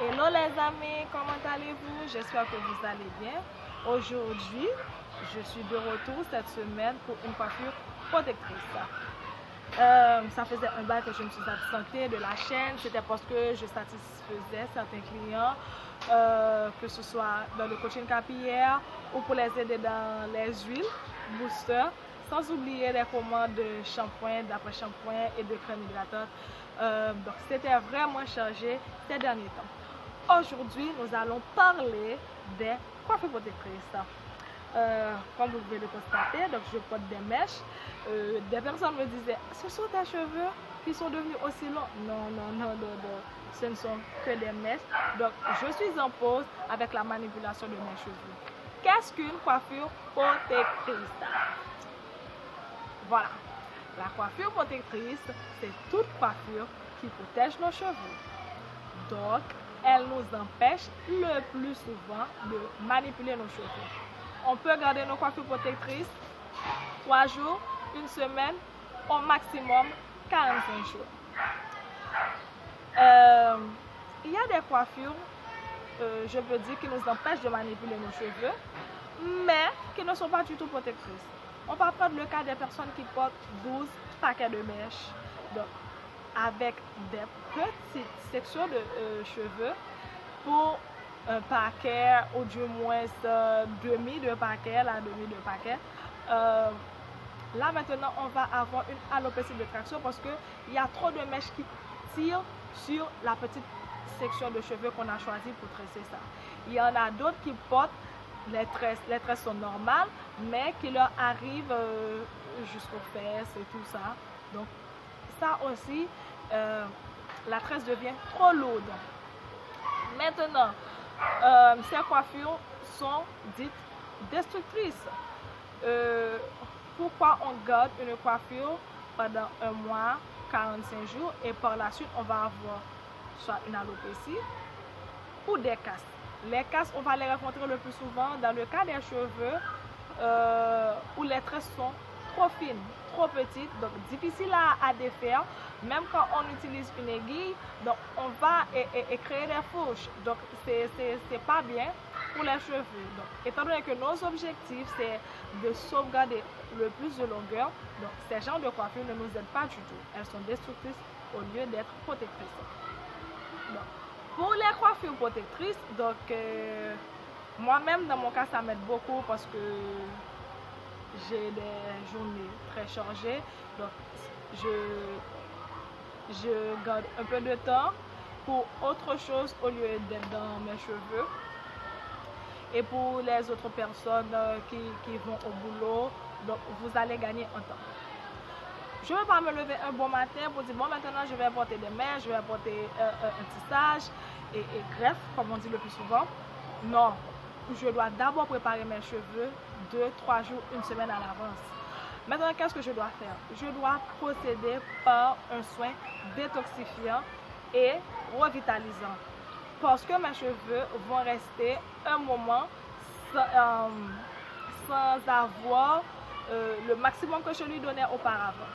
Hello les amis, comment allez-vous? J'espère que vous allez bien. Aujourd'hui, je suis de retour cette semaine pour une coiffure protectrice. Ça faisait un bail que je me suis absentée de la chaîne. C'était parce que je satisfaisais certains clients, que ce soit dans le coaching capillaire ou pour les aider dans les huiles, boosters, sans oublier les commandes de shampoing, d'après-shampoing et de crème hydratante. Donc c'était vraiment chargé ces derniers temps. Aujourd'hui, nous allons parler des coiffures protectrices. Comme vous pouvez le constater, donc je porte des mèches. Des personnes me disaient, ce sont tes cheveux qui sont devenus aussi longs. Non, ce ne sont que des mèches. Donc je suis en pause avec la manipulation de mes cheveux. Qu'est-ce qu'une coiffure protectrice? Voilà, la coiffure protectrice, c'est toute coiffure qui protège nos cheveux. Donc, elle nous empêche le plus souvent de manipuler nos cheveux. On peut garder nos coiffures protectrices 3 jours, une semaine, au maximum 45 jours. Il y a des coiffures, je veux dire, qui nous empêchent de manipuler nos cheveux, mais qui ne sont pas du tout protectrices. On va prendre le cas des personnes qui portent 12 paquets de mèches, donc avec des petites sections de cheveux pour un paquet ou du moins demi de paquet, la demi de paquet. Là maintenant on va avoir une alopécie de traction parce qu'il y a trop de mèches qui tirent sur la petite section de cheveux qu'on a choisi pour tresser ça. Il y en a d'autres qui portent les tresses sont normales, mais qui leur arrivent jusqu'aux fesses et tout ça. Donc ça aussi, la tresse devient trop lourde. Maintenant, ces coiffures sont dites destructrices. Pourquoi on garde une coiffure pendant un mois, 45 jours, et par la suite on va avoir soit une alopécie ou des castes. Les castes, on va les rencontrer le plus souvent dans le cas des cheveux où les tresses sont trop fines, trop petites, donc difficiles à défaire. Même quand on utilise une aiguille, donc on va créer des fourches. Donc c'est pas bien pour les cheveux. Donc, étant donné que nos objectifs c'est de sauvegarder le plus de longueur, donc ces genres de coiffures ne nous aident pas du tout. Elles sont destructrices au lieu d'être protectrices. Donc, pour les coiffures protectrices, donc moi-même dans mon cas ça m'aide beaucoup parce que j'ai des journées très chargées, donc je garde un peu de temps pour autre chose au lieu d'être dans mes cheveux. Et pour les autres personnes qui vont au boulot, donc vous allez gagner un temps. Je ne vais pas me lever un bon matin pour dire bon maintenant je vais porter des mèches, je vais porter un tissage et greffe comme on dit le plus souvent. Non, je dois d'abord préparer mes cheveux 2-3 jours, une semaine à l'avance. Maintenant qu'est-ce que je dois faire? Je dois procéder par un soin détoxifiant et revitalisant. Parce que mes cheveux vont rester un moment sans avoir le maximum que je lui donnais auparavant.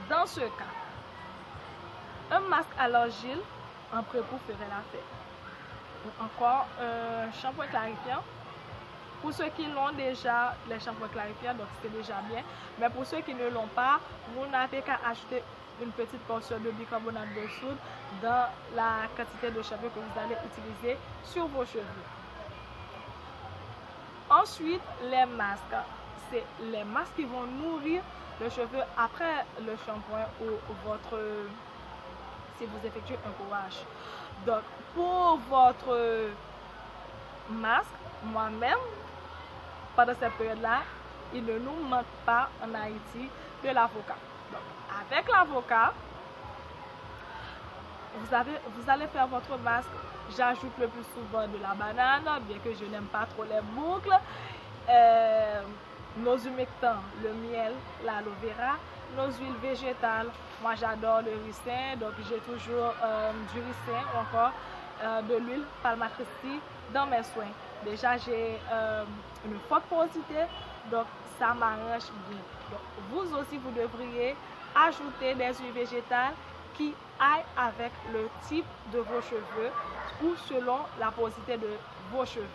Dans ce cas, un masque à l'argile en pré-coup ferait l'affaire. Encore un shampoing clarifiant. Pour ceux qui l'ont déjà, les shampoings clarifiants, donc c'est déjà bien. Mais pour ceux qui ne l'ont pas, vous n'avez qu'à ajouter une petite portion de bicarbonate de soude dans la quantité de shampoing que vous allez utiliser sur vos cheveux. Ensuite, les masques. C'est les masques qui vont nourrir le cheveu après le shampoing ou si vous effectuez un courage. Donc, pour votre masque, moi-même, pendant cette période-là, il ne nous manque pas en Haïti de l'avocat. Donc, avec l'avocat, vous allez faire votre masque. J'ajoute le plus souvent de la banane, bien que je n'aime pas trop les boucles. Nos humectants, le miel, l'aloe vera, nos huiles végétales. Moi, j'adore le ricin, donc j'ai toujours du ricin ou encore de l'huile Palma Christi dans mes soins. Déjà, j'ai une forte porosité, donc ça m'arrange bien. Donc, vous aussi, vous devriez ajouter des huiles végétales qui aille avec le type de vos cheveux ou selon la porosité de vos cheveux.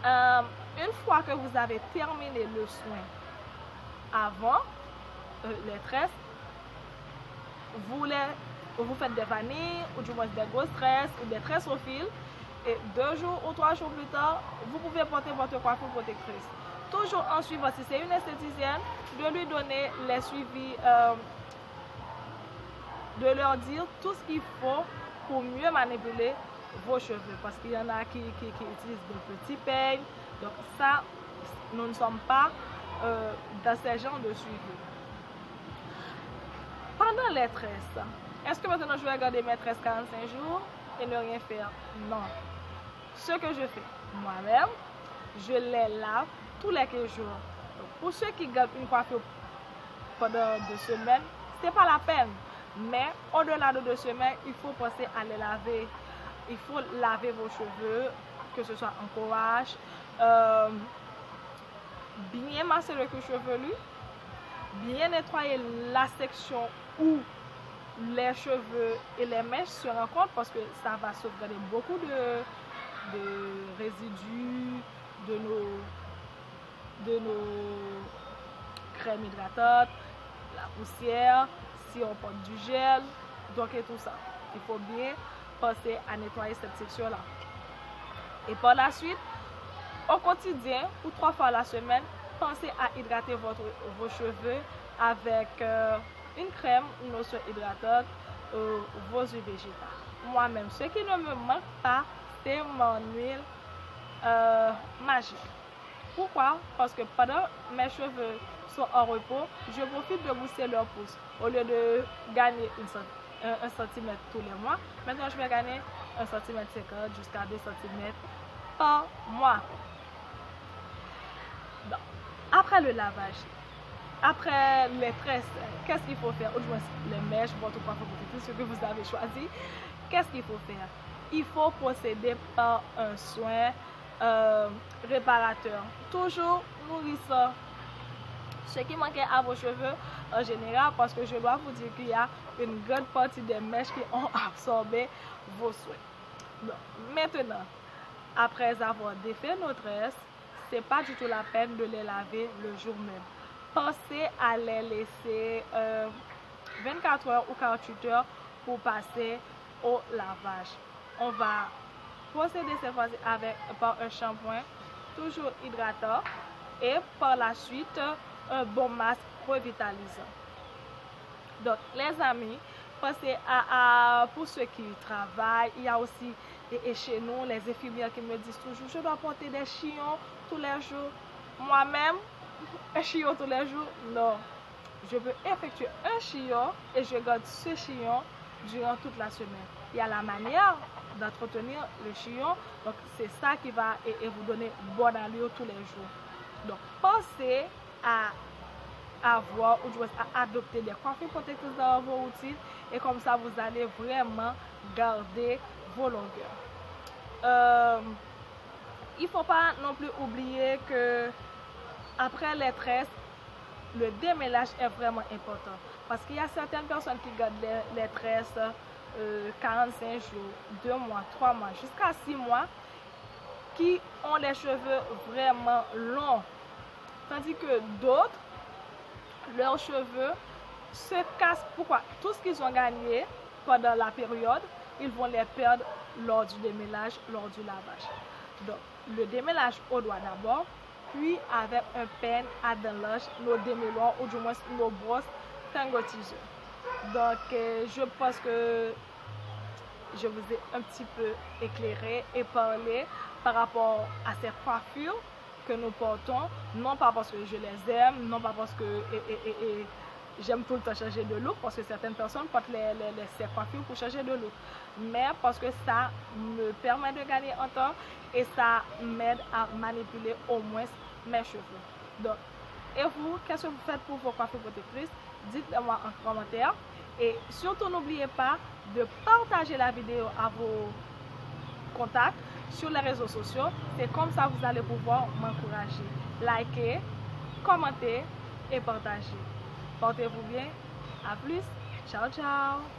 Une fois que vous avez terminé le soin avant les tresses, vous faites des vanilles ou du moins des grosses tresses ou des tresses au fil, et 2 jours ou 3 jours plus tard, vous pouvez porter votre coiffure protectrice. Toujours en suivant, si c'est une esthéticienne, de lui donner les suivis, de leur dire tout ce qu'il faut pour mieux manipuler vos cheveux. Parce qu'il y en a qui utilisent de petits peignes. Donc ça, nous ne sommes pas dans ces genres de suivi. Pendant les tresses, est-ce que maintenant je vais garder mes tresses 45 jours et ne rien faire? Non. Ce que je fais moi-même, je les lave tous les 15 jours. Donc, pour ceux qui gardent une coiffure pendant 2 semaines, ce n'est pas la peine. Mais au-delà de 2 semaines, il faut penser à les laver. Il faut laver vos cheveux, que ce soit en courage, bien masser le cuir chevelu, bien nettoyer la section où les cheveux et les mèches se rencontrent parce que ça va sauvegarder beaucoup de résidus de nos crèmes hydratantes, la poussière, si on porte du gel, donc et tout ça. Il faut bien penser à nettoyer cette section-là. Et par la suite, au quotidien ou 3 fois la semaine, pensez à hydrater vos cheveux avec une crème, une lotion hydratante, vos huiles végétales. Moi-même, ce qui ne me manque pas, c'est mon huile magique. Pourquoi? Parce que pendant mes cheveux sont en repos, je profite de booster leur pousse. Au lieu de gagner 1 cm tous les mois, maintenant je vais gagner 1,50 cm jusqu'à 2 cm par mois. Donc, après le lavage, après les tresses, qu'est-ce qu'il faut faire? Ou du moins les mèches, votre coiffure protectrice, ce que vous avez choisi, qu'est-ce qu'il faut faire? Il faut procéder par un soin réparateur, toujours nourrissant. Ce qui manquait à vos cheveux en général, parce que je dois vous dire qu'il y a une grande partie des mèches qui ont absorbé vos soins. Donc, maintenant, après avoir défait nos tresses, c'est pas du tout la peine de les laver le jour même. Pensez à les laisser 24 heures ou 48 heures pour passer au lavage. On va procéder cette fois-ci par un shampoing toujours hydratant et par la suite un bon masque revitalisant. Donc les amis, pensez pour ceux qui travaillent, il y a aussi et chez nous les infirmières qui me disent toujours je dois porter des chignon tous les jours. Moi-même, un chignon tous les jours, non. Je veux effectuer un chignon et je garde ce chignon durant toute la semaine. Il y a la manière d'entretenir le chignon, donc c'est ça qui va vous donner bonne allure tous les jours. Donc pensez à avoir ou à adopter des coiffures protectrices dans vos routines et comme ça vous allez vraiment garder vos longueurs. Il ne faut pas non plus oublier que après les tresses, le démêlage est vraiment important parce qu'il y a certaines personnes qui gardent les tresses 45 jours, 2 mois, 3 mois, jusqu'à 6 mois qui ont les cheveux vraiment longs. Tandis que d'autres, leurs cheveux se cassent. Pourquoi? Tout ce qu'ils ont gagné pendant la période, ils vont les perdre lors du démêlage, lors du lavage. Donc, le démêlage au doigt d'abord, puis avec un peigne à démêlage, nous démêlons ou du moins nos brosses tangotiseurs. Donc, je pense que je vous ai un petit peu éclairé et parlé par rapport à ces coiffures que nous portons, non pas parce que je les aime, non pas parce que j'aime tout le temps changer de look, parce que certaines personnes portent ces coiffures pour changer de look, mais parce que ça me permet de gagner en temps et ça m'aide à manipuler au moins mes cheveux. Donc, et vous, qu'est-ce que vous faites pour vos coiffures protectrices? Dites-le-moi en commentaire. Et surtout, n'oubliez pas de partager la vidéo à vos contacts sur les réseaux sociaux. C'est comme ça que vous allez pouvoir m'encourager. Likez, commentez et partagez. Portez-vous bien. À plus. Ciao, ciao!